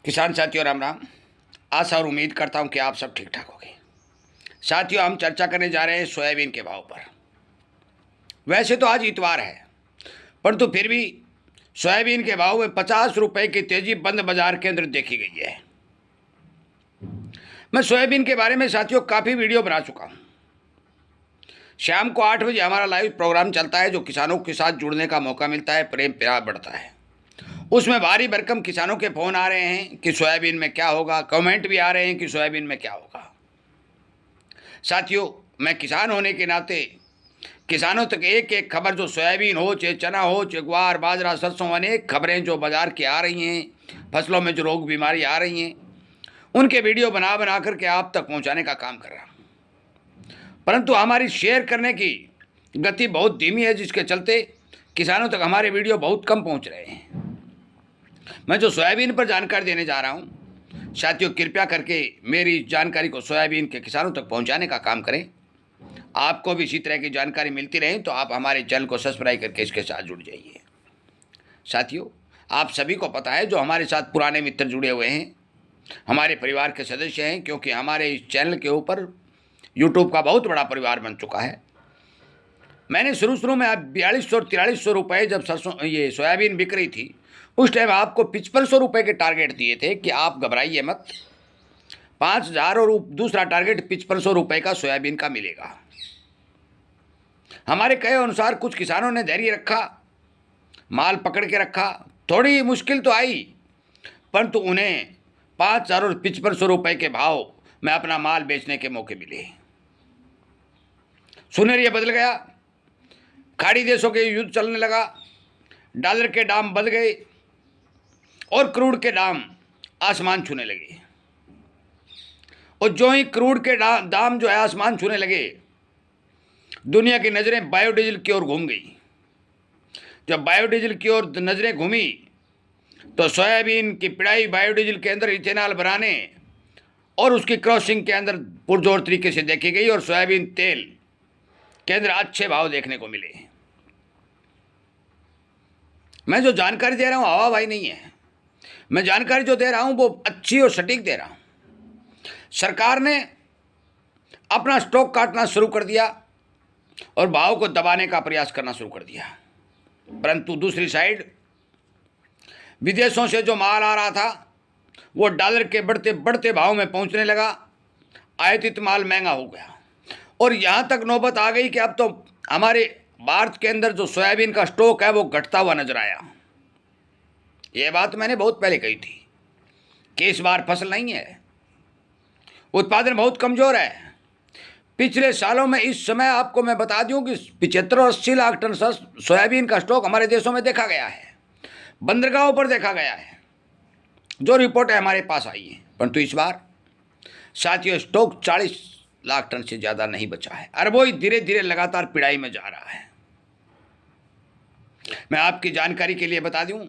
किसान साथियों राम राम। आशा और उम्मीद करता हूं कि आप सब ठीक ठाक होंगे। साथियों, हम चर्चा करने जा रहे हैं सोयाबीन के भाव पर। वैसे तो आज इतवार है, परंतु फिर भी सोयाबीन के भाव में 50 रुपए की तेजी बंद बाजार के अंदर देखी गई है। मैं सोयाबीन के बारे में साथियों काफ़ी वीडियो बना चुका हूं। शाम को 8 बजे हमारा लाइव प्रोग्राम चलता है, जो किसानों के साथ जुड़ने का मौका मिलता है, प्रेम प्यार बढ़ता है। उसमें भारी भरकम किसानों के फ़ोन आ रहे हैं कि सोयाबीन में क्या होगा, कमेंट भी आ रहे हैं कि सोयाबीन में क्या होगा। साथियों, मैं किसान होने के नाते किसानों तक एक एक खबर, जो सोयाबीन हो, चाहे चना हो, चाहे ग्वार, बाजरा, सरसों, अनेक खबरें जो बाजार की आ रही हैं, फसलों में जो रोग बीमारी आ रही हैं, उनके वीडियो बना बना करके आप तक पहुंचाने का काम कर रहा हूँ। परंतु हमारी शेयर करने की गति बहुत धीमी है, जिसके चलते किसानों तक हमारे वीडियो बहुत कम पहुंच रहे हैं। मैं जो सोयाबीन पर जानकारी देने जा रहा हूं, साथियों कृपया करके मेरी जानकारी को सोयाबीन के किसानों तक पहुंचाने का काम करें। आपको भी इसी तरह की जानकारी मिलती रहे तो आप हमारे चैनल को सब्सक्राइब करके इसके साथ जुड़ जाइए। साथियों, आप सभी को पता है, जो हमारे साथ पुराने मित्र जुड़े हुए हैं, हमारे परिवार के सदस्य हैं, क्योंकि हमारे इस चैनल के ऊपर यूट्यूब का बहुत बड़ा परिवार बन चुका है। मैंने शुरू में आप 4200 और 4300 रुपये जब सरसों ये सोयाबीन बिक रही थी, उस टाइम आपको 5500 रुपये के टारगेट दिए थे कि आप घबराइए मत, 5000 और दूसरा टारगेट 5500 रुपये का सोयाबीन का मिलेगा। हमारे कहे अनुसार कुछ किसानों ने धैर्य रखा, माल पकड़ के रखा। थोड़ी मुश्किल तो आई, परंतु उन्हें 5000 और 5500 रुपये के भाव में अपना माल बेचने के मौके मिले। सुनेरिया बदल गया, खाड़ी देशों के युद्ध चलने लगा, डॉलर के दाम बढ़ गए और क्रूड के दाम आसमान छूने लगे। और जो ही क्रूड के दाम जो है आसमान छूने लगे, दुनिया की नज़रें बायोडीजल की ओर घूम गई। जब बायोडीजल की ओर नज़रें घूमी तो सोयाबीन की पिड़ाई बायोडीजल के अंदर इथेनॉल बनाने और उसकी क्रॉसिंग के अंदर पुरजोर तरीके से देखी गई, और सोयाबीन तेल के अंदर अच्छे भाव देखने को मिले। मैं जो जानकारी दे रहा हूँ हवा भाई नहीं है, मैं जानकारी जो दे रहा हूँ वो अच्छी और सटीक दे रहा हूँ। सरकार ने अपना स्टॉक काटना शुरू कर दिया और भाव को दबाने का प्रयास करना शुरू कर दिया, परंतु दूसरी साइड विदेशों से जो माल आ रहा था वो डॉलर के बढ़ते बढ़ते भाव में पहुंचने लगा। आयातित माल महंगा हो गया और यहाँ तक नौबत आ गई कि अब तो हमारे भारत के अंदर जो सोयाबीन का स्टॉक है वो घटता हुआ नजर आया। ये बात मैंने बहुत पहले कही थी कि इस बार फसल नहीं है, उत्पादन बहुत कमज़ोर है। पिछले सालों में इस समय आपको मैं बता दूं कि 75 और 80 लाख टन सोयाबीन का स्टॉक हमारे देशों में देखा गया है, बंदरगाहों पर देखा गया है, जो रिपोर्ट है हमारे पास आई है। परंतु इस बार साथियों स्टॉक 40 लाख टन से ज़्यादा नहीं बचा है, और वो धीरे धीरे लगातार पिड़ाई में जा रहा है। मैं आपकी जानकारी के लिए बता दूं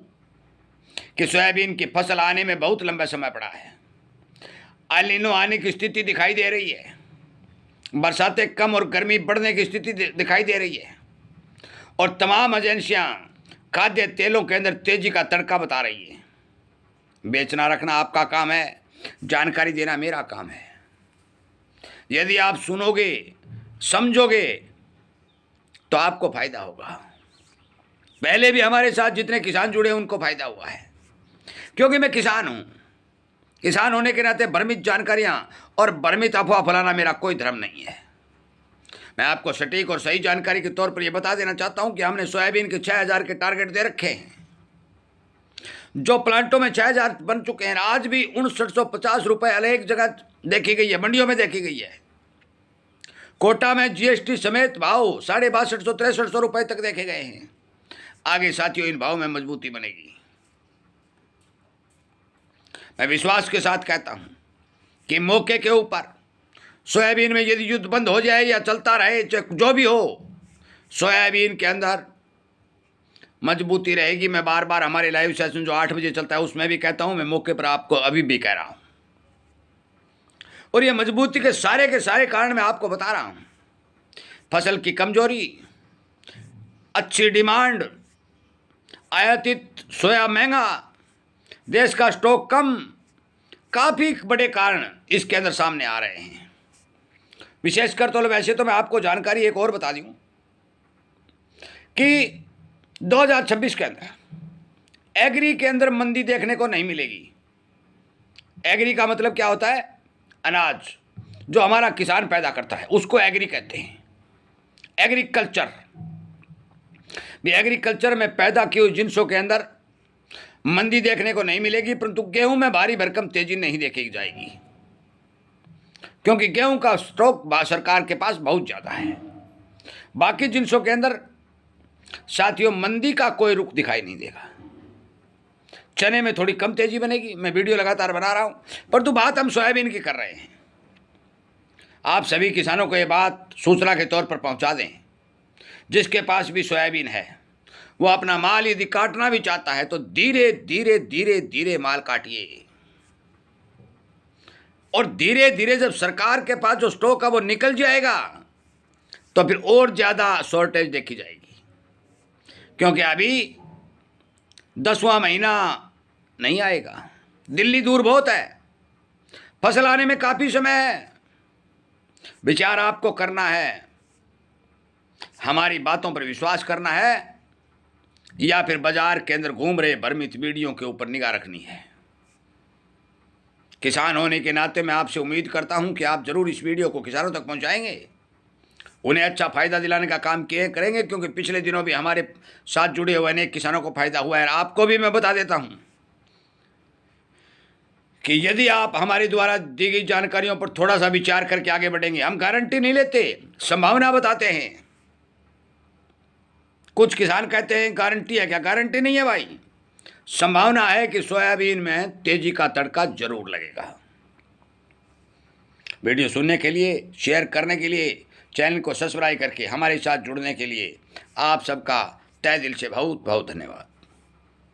कि सोयाबीन की फसल आने में बहुत लंबा समय पड़ा है। एल नीनो आने की स्थिति दिखाई दे रही है, बरसातें कम और गर्मी बढ़ने की स्थिति दिखाई दे रही है, और तमाम एजेंसियां खाद्य तेलों के अंदर तेजी का तड़का बता रही है। बेचना रखना आपका काम है, जानकारी देना मेरा काम है। यदि आप सुनोगे समझोगे तो आपको फायदा होगा। पहले भी हमारे साथ जितने किसान जुड़े हैं उनको फायदा हुआ है, क्योंकि मैं किसान हूं। किसान होने के नाते भ्रमित जानकारियां और भ्रमित अफवाह फैलाना मेरा कोई धर्म नहीं है। मैं आपको सटीक और सही जानकारी के तौर पर यह बता देना चाहता हूं कि हमने सोयाबीन के 6000 के टारगेट दे रखे हैं। जो प्लांटों में 6000 बन चुके हैं, आज भी 5950 रुपये अनेक जगह देखी गई है, मंडियों में देखी गई है। कोटा में जीएसटी समेत भाव 6250 6300 रुपये तक देखे गए हैं। आगे साथियों इन भाव में मजबूती बनेगी। मैं विश्वास के साथ कहता हूं कि मौके के ऊपर सोयाबीन में यदि युद्ध बंद हो जाए या चलता रहे, जो भी हो, सोयाबीन के अंदर मजबूती रहेगी। मैं बार बार हमारे लाइव सेशन जो 8 बजे चलता है उसमें भी कहता हूं, मैं मौके पर आपको अभी भी कह रहा हूं, और ये मजबूती के सारे कारण मैं आपको बता रहा हूं। फसल की कमजोरी, अच्छी डिमांड, आयातित सोया महंगा, देश का स्टॉक कम, काफ़ी बड़े कारण इसके अंदर सामने आ रहे हैं। विशेषकर तो वैसे तो मैं आपको जानकारी एक और बता दूं कि 2026 के अंदर एग्री के अंदर मंदी देखने को नहीं मिलेगी। एग्री का मतलब क्या होता है? अनाज जो हमारा किसान पैदा करता है उसको एग्री कहते हैं। एग्रीकल्चर भी, एग्रीकल्चर में पैदा की हुई जिनसों के अंदर मंदी देखने को नहीं मिलेगी, परंतु गेहूं में भारी भरकम तेजी नहीं देखी जाएगी, क्योंकि गेहूं का स्टॉक सरकार के पास बहुत ज़्यादा है। बाकी जिनसों के अंदर साथियों मंदी का कोई रुख दिखाई नहीं देगा। चने में थोड़ी कम तेजी बनेगी, मैं वीडियो लगातार बना रहा हूं, परंतु बात हम सोयाबीन की कर रहे हैं। आप सभी किसानों को ये बात सूचना के तौर पर पहुंचा दें, जिसके पास भी सोयाबीन है वो अपना माल यदि काटना भी चाहता है तो धीरे धीरे धीरे धीरे माल काटिए, और धीरे धीरे जब सरकार के पास जो स्टॉक है वो निकल जाएगा तो फिर और ज़्यादा शॉर्टेज देखी जाएगी, क्योंकि अभी 10वां महीना नहीं आएगा, दिल्ली दूर बहुत है, फसल आने में काफ़ी समय है। विचार आपको करना है, हमारी बातों पर विश्वास करना है, या फिर बाजार के अंदर घूम रहे भ्रमित वीडियो के ऊपर निगाह रखनी है। किसान होने के नाते मैं आपसे उम्मीद करता हूं कि आप जरूर इस वीडियो को किसानों तक पहुंचाएंगे, उन्हें अच्छा फ़ायदा दिलाने का काम किए करेंगे, क्योंकि पिछले दिनों भी हमारे साथ जुड़े हुए अनेक किसानों को फ़ायदा हुआ है। आपको भी मैं बता देता हूं कि यदि आप हमारे द्वारा दी गई जानकारियों पर थोड़ा सा विचार करके आगे बढ़ेंगे, हम गारंटी नहीं लेते, संभावना बताते हैं। कुछ किसान कहते हैं गारंटी है, क्या गारंटी नहीं है भाई, संभावना है कि सोयाबीन में तेजी का तड़का जरूर लगेगा। वीडियो सुनने के लिए, शेयर करने के लिए, चैनल को सब्सक्राइब करके हमारे साथ जुड़ने के लिए आप सबका तहे दिल से बहुत बहुत धन्यवाद।